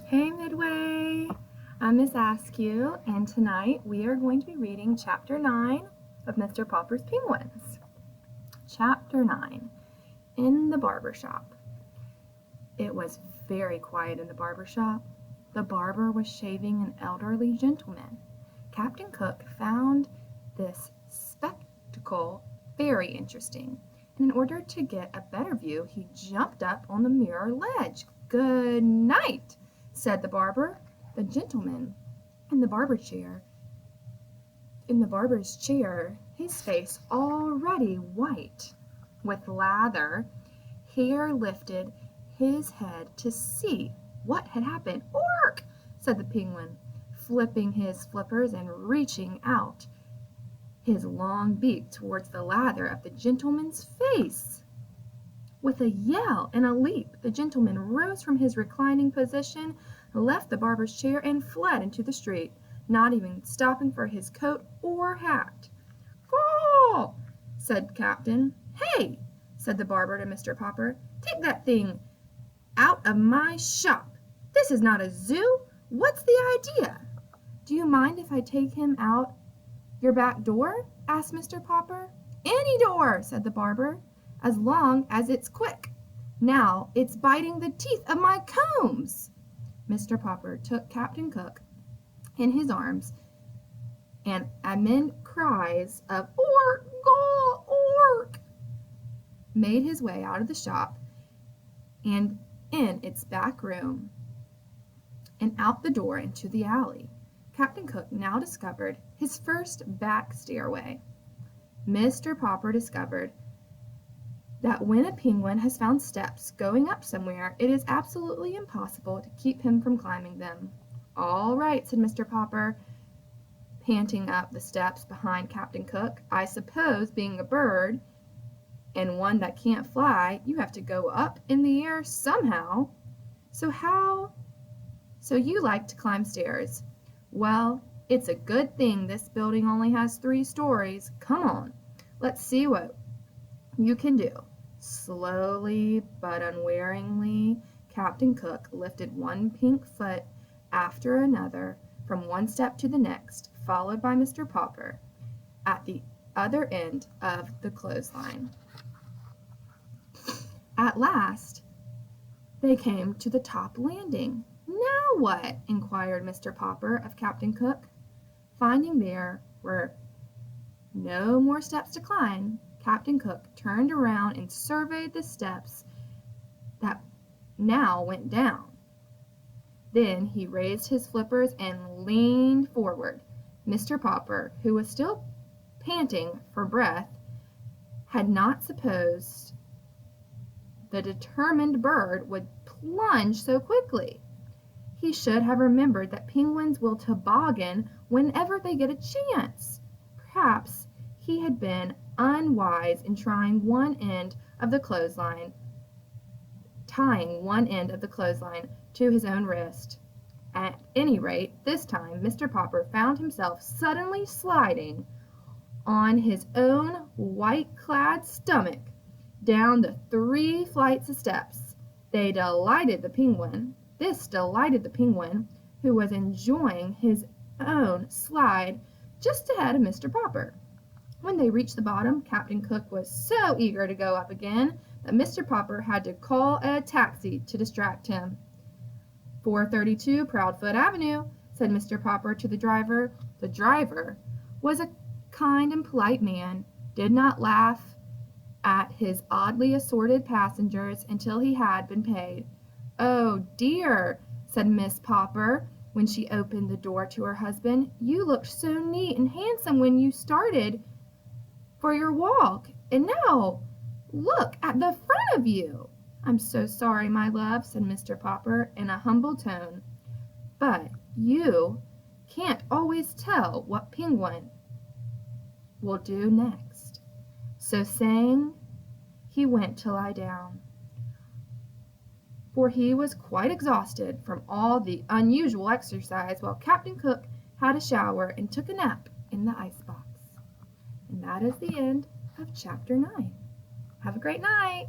Hey Midway, I'm Miss Askew, and tonight we are going to be reading Chapter 9 of Mr. Popper's Penguins. Chapter 9, In the Barber Shop. It was very quiet in the barber shop. The barber was shaving an elderly gentleman. Captain Cook found this spectacle very interesting, and in order to get a better view, he jumped up on the mirror ledge. "Good night," said the barber. The gentleman in the barber's chair, his face already white with lather, hair lifted his head to see what had happened. "Ork!" said the penguin, flipping his flippers and reaching out his long beak towards the lather of the gentleman's face. With a yell and a leap, the gentleman rose from his reclining position, left the barber's chair, and fled into the street, not even stopping for his coat or hat. "Caw!" said the captain. "Hey!" said the barber to Mr. Popper. "Take that thing out of my shop. This is not a zoo. What's the idea?" "Do you mind if I take him out your back door?" asked Mr. Popper. "Any door," said the barber, "as long as it's quick. Now it's biting the teeth of my combs." Mr. Popper took Captain Cook in his arms, and amid cries of "Ork! Gaw! Ork!" made his way out of the shop and in its back room and out the door into the alley. Captain Cook now discovered his first back stairway. Mr. Popper discovered that when a penguin has found steps going up somewhere, it is absolutely impossible to keep him from climbing them. "All right," said Mr. Popper, panting up the steps behind Captain Cook. "I suppose, being a bird, and one that can't fly, you have to go up in the air somehow. So you like to climb stairs. Well, it's a good thing this building only has 3 stories. Come on, let's see what you can do." Slowly but unwearyingly, Captain Cook lifted one pink foot after another from one step to the next, followed by Mr. Popper at the other end of the clothesline. At last, they came to the top landing. "Now what?" inquired Mr. Popper of Captain Cook. Finding there were no more steps to climb, Captain Cook turned around and surveyed the steps that now went down. Then he raised his flippers and leaned forward. Mr. Popper, who was still panting for breath, had not supposed the determined bird would plunge so quickly. He should have remembered that penguins will toboggan whenever they get a chance. Perhaps he had been unwise in tying one end of the clothesline to his own wrist. At any rate, this time Mr. Popper found himself suddenly sliding on his own white-clad stomach down the 3 flights of steps. This delighted the penguin, who was enjoying his own slide just ahead of Mr. Popper. When they reached the bottom, Captain Cook was so eager to go up again that Mr. Popper had to call a taxi to distract him. "432 Proudfoot Avenue," said Mr. Popper to the driver. The driver was a kind and polite man, did not laugh at his oddly assorted passengers until he had been paid. "Oh dear," said Miss Popper when she opened the door to her husband. "You looked so neat and handsome when you started for your walk, and now look at the front of you." "I'm so sorry, my love," said Mr. Popper in a humble tone, "but you can't always tell what penguin will do next." So saying, he went to lie down, for he was quite exhausted from all the unusual exercise, while Captain Cook had a shower and took a nap in the icebox. And that is the end of Chapter 9. Have a great night.